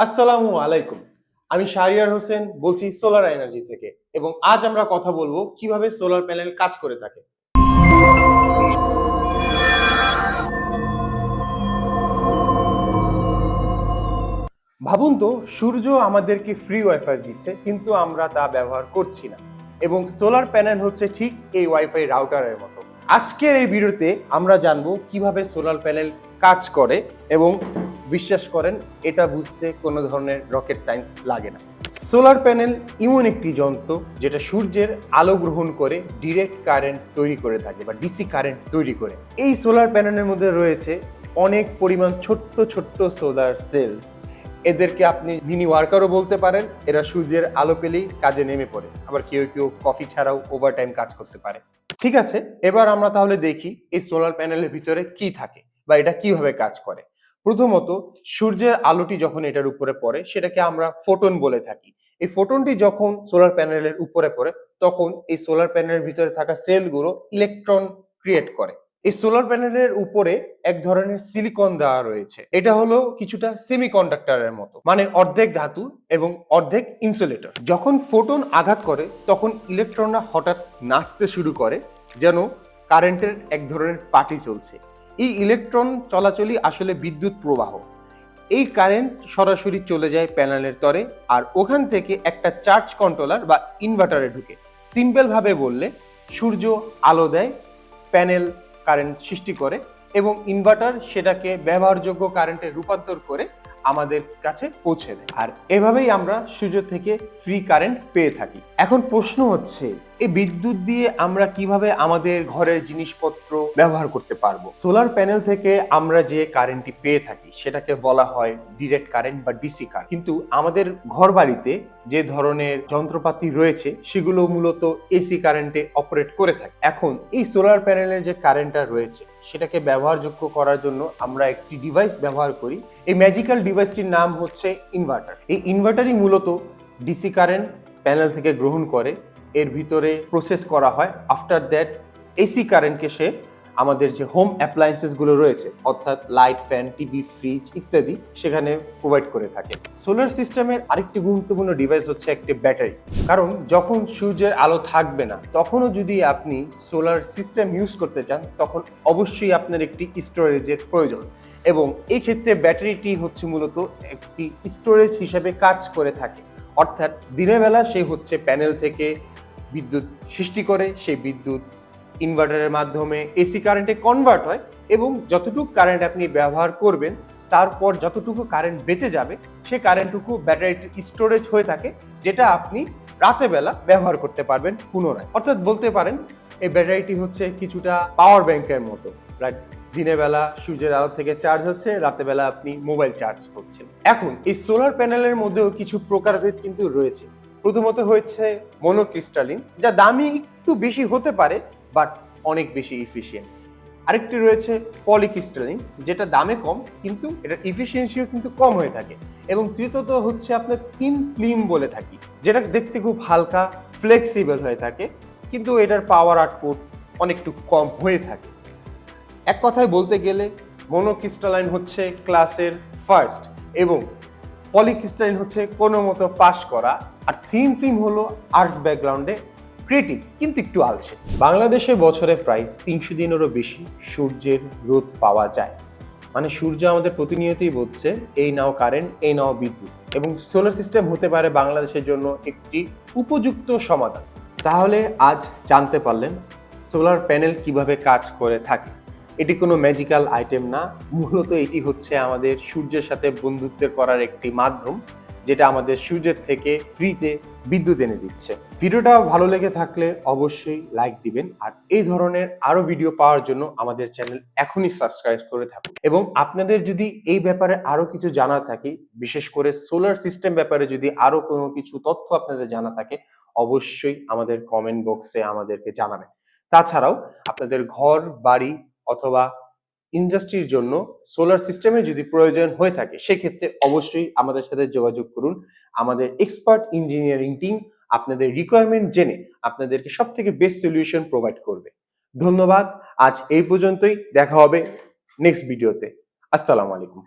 আসসালামু আলাইকুম। আমি শাহরিয়ার হোসেন বলছি সোলার এনার্জি থেকে এবং আজ আমরা কথা বলবো কিভাবে সোলার প্যানেল কাজ করে থাকে। ভাবুন তো, সূর্য আমাদেরকে ফ্রি ওয়াইফাই দিচ্ছে কিন্তু আমরা তা ব্যবহার করছি না, এবং সোলার প্যানেল হচ্ছে ঠিক এই ওয়াইফাই রাউটারের মতো। আজকের এই ভিডিওতে আমরা জানবো কিভাবে সোলার প্যানেল কাজ করে, এবং বিশ্বাস করেন এটা বুঝতে কোনো ধরনের রকেট সায়েন্স লাগে না। সোলার প্যানেল এমন একটি যন্ত্র যেটা সূর্যের আলো গ্রহণ করে ডিরেক্ট কারেন্ট তৈরি করে থাকে বা ডিসি কারেন্ট তৈরি করে। এই সোলার প্যানেলের মধ্যে রয়েছে অনেক পরিমাণ ছোট্ট ছোট্ট সোলার সেলস। এদেরকে আপনি মিনি ওয়ার্কারও বলতে পারেন। এরা সূর্যের আলো পেলেই কাজে নেমে পড়ে, আবার কেউ কেউ কফি ছাড়াও ওভারটাইম কাজ করতে পারে। ঠিক আছে, এবার আমরা তাহলে দেখি এই সোলার প্যানেলের ভিতরে কি থাকে বা এটা কিভাবে কাজ করে। প্রথমত, সূর্যের আলোটি যখন এটার উপরে পড়ে সেটাকে আমরা ফোটন বলে থাকি। এই ফোটনটি যখন সোলার প্যানেলের উপরে পড়ে তখন এই সোলার প্যানেলের ভিতরে থাকা সেলগুলো ইলেকট্রন ক্রিয়েট করে। এই সোলার প্যানেলের উপরে এক ধরনের সিলিকন দেওয়া রয়েছে। এটা হলো কিছুটা সেমিকন্ডাক্টরের মতো, মানে অর্ধেক ধাতু এবং অর্ধেক ইনসুলেটর। যখন ফোটন আঘাত করে তখন ইলেকট্রনরা হঠাৎ নাচতে শুরু করে, যেন কারেন্টের এক ধরনের পার্টি চলছে। এই ইলেকট্রন চলাচলই আসলে বিদ্যুৎ প্রবাহ। এই কারেন্ট সরাসরি চলে যায় প্যানেলের তরে, আর ওখান থেকে একটা চার্জ কন্ট্রোলার বা ইনভার্টারে ঢুকে। সিম্পল ভাবে বললে, সূর্য আলো দেয়, প্যানেল কারেন্ট সৃষ্টি করে এবং ইনভার্টার সেটাকে ব্যবহারযোগ্য কারেন্টে রূপান্তর করে আমাদের কাছে পৌঁছে দেয়। আর এভাবেই আমরা সূর্য থেকে ফ্রি কারেন্ট পেয়ে থাকি। এখন প্রশ্ন হচ্ছে, এই বিদ্যুৎ দিয়ে আমরা কিভাবে আমাদের ঘরের জিনিসপত্র ব্যবহার করতে পারবো? সোলার প্যানেল থেকে আমরা যে কারেন্টটি পেয়ে থাকি সেটাকে বলা হয় ডিরেক্ট কারেন্ট বা ডিসি কারেন্ট। কিন্তু আমাদের ঘর বাড়িতে যে ধরনের যন্ত্রপাতি রয়েছে সেগুলো মূলত এসি কারেন্টে অপারেট করে থাকে। এখন এই সোলার প্যানেলের যে কারেন্টটা রয়েছে সেটাকে ব্যবহারযোগ্য করার জন্য আমরা একটি ডিভাইস ব্যবহার করি। এই ম্যাজিক্যাল ডিভাইসটির নাম হচ্ছে ইনভার্টার। এই ইনভার্টারই মূলত ডিসি কারেন্ট প্যানেল থেকে গ্রহণ করে, এর ভিতরে প্রসেস করা হয়। আফটার দ্যাট এসি কারেন্টকে সে আমাদের যে হোম অ্যাপ্লায়েন্সেস গুলো রয়েছে, অর্থাৎ লাইট, ফ্যান, টিভি, ফ্রিজ ইত্যাদি, সেখানে প্রোভাইড করে থাকে। সোলার সিস্টেমের আরেকটি গুরুত্বপূর্ণ ডিভাইস হচ্ছে একটি ব্যাটারি। কারণ যখন সূর্যের আলো থাকবে না তখনও যদি আপনি সোলার সিস্টেম ইউজ করতে চান তখন অবশ্যই আপনার একটি স্টোরেজের প্রয়োজন, এবং এই ক্ষেত্রে ব্যাটারিটি হচ্ছে মূলত একটি স্টোরেজ হিসেবে কাজ করে থাকে। অর্থাৎ দিনের বেলা সে হচ্ছে প্যানেল থেকে বিদ্যুৎ সৃষ্টি করে, সেই বিদ্যুৎ ইনভার্টারের মাধ্যমে এসি কারেন্টে কনভার্ট হয়, এবং যতটুকু কারেন্ট আপনি ব্যবহার করবেন তারপর যতটুকু কারেন্ট বেঁচে যাবে সে কারেন্টটুকু ব্যাটারিটির স্টোরেজ হয়ে থাকে, যেটা আপনি রাতে বেলা ব্যবহার করতে পারবেন পুনরায়। অর্থাৎ বলতে পারেন এই ব্যাটারিটি হচ্ছে কিছুটা পাওয়ার ব্যাংকের মতো। রাইট, দিনের বেলা সূর্যের আলো থেকে চার্জ হচ্ছে, রাতে বেলা আপনি মোবাইল চার্জ করছেন। এখন এই সোলার প্যানেলের মধ্যেও কিছু প্রকারভেদ কিন্তু রয়েছে। প্রথমত হচ্ছে মনোক্রিস্টালিন, যা দামি একটু বেশি হতে পারে বাট অনেক বেশি ইফিশিয়েন্ট। আরেকটি রয়েছে পলিক্রিস্টালিন, যেটা দামে কম কিন্তু এটার ইফিসিয়েন্সিও কিন্তু কম হয়ে থাকে। এবং তৃতীয়ত হচ্ছে আপনার থিন ফিল্ম বলে থাকি, যেটা দেখতে খুব হালকা, ফ্লেক্সিবল হয়ে থাকে, কিন্তু এটার পাওয়ার আউটপুট অনেকটু কম হয়ে থাকে। এক কথায় বলতে গেলে মনোক্রিস্টালাইন হচ্ছে ক্লাসের ফার্স্ট, এবং পলিক্রিস্টালাইন হচ্ছে কোনো মতো পাস করা, আর থিন ফিল্ম হলো আর্টস ব্যাকগ্রাউন্ডে ক্রিয়েটিভ কিন্তু একটু আলছে। বাংলাদেশে বছরে প্রায় 300 দিনেরও বেশি সূর্যের রোদ পাওয়া যায়। মানে সূর্য আমাদের প্রতিনিয়তই বলছে এই নাও কারেন্ট, এই নাও বিদ্যুৎ, এবং সোলার সিস্টেম হতে পারে বাংলাদেশের জন্য একটি উপযুক্ত সমাধান। তাহলে আজ জানতে পারলেন সোলার প্যানেল কিভাবে কাজ করে থাকে। এটি কোনো ম্যাজিক্যাল আইটেম না, মূলত এটি হচ্ছে আমাদের সূর্যের সাথে বন্ধুত্বের করার একটি মাধ্যম, যেটা আমাদের সূর্যের থেকে ফ্রিতে বিদ্যুৎ এনে দিচ্ছে। ভিডিওটা ভালো লেগে থাকলে অবশ্যই লাইক দিবেন, আর এই ধরনের আরো ভিডিও পাওয়ার জন্য আমাদের চ্যানেল এখনই সাবস্ক্রাইব করে থাকুন। এবং আপনাদের যদি এই ব্যাপারে আরো কিছু জানা থাকে, বিশেষ করে সোলার সিস্টেম ব্যাপারে যদি আরো কোনো কিছু তথ্য আপনাদের জানা থাকে, অবশ্যই আমাদের কমেন্ট বক্সে আমাদেরকে জানাবেন। তাছাড়াও আপনাদের ঘর বাড়ি অথবা ইন্ডাস্ট্রির জন্য সোলার সিস্টেমের যদি প্রয়োজন হয়ে থাকে সেক্ষেত্রে অবশ্যই আমাদের সাথে যোগাযোগ করুন। আমাদের এক্সপার্ট ইঞ্জিনিয়ারিং টিম আপনাদের রিকোয়ারমেন্ট জেনে আপনাদেরকে সবথেকে বেস্ট সলিউশন প্রোভাইড করবে। ধন্যবাদ, আজ এই পর্যন্তই। দেখা হবে নেক্সট ভিডিওতে। আসসালামু আলাইকুম।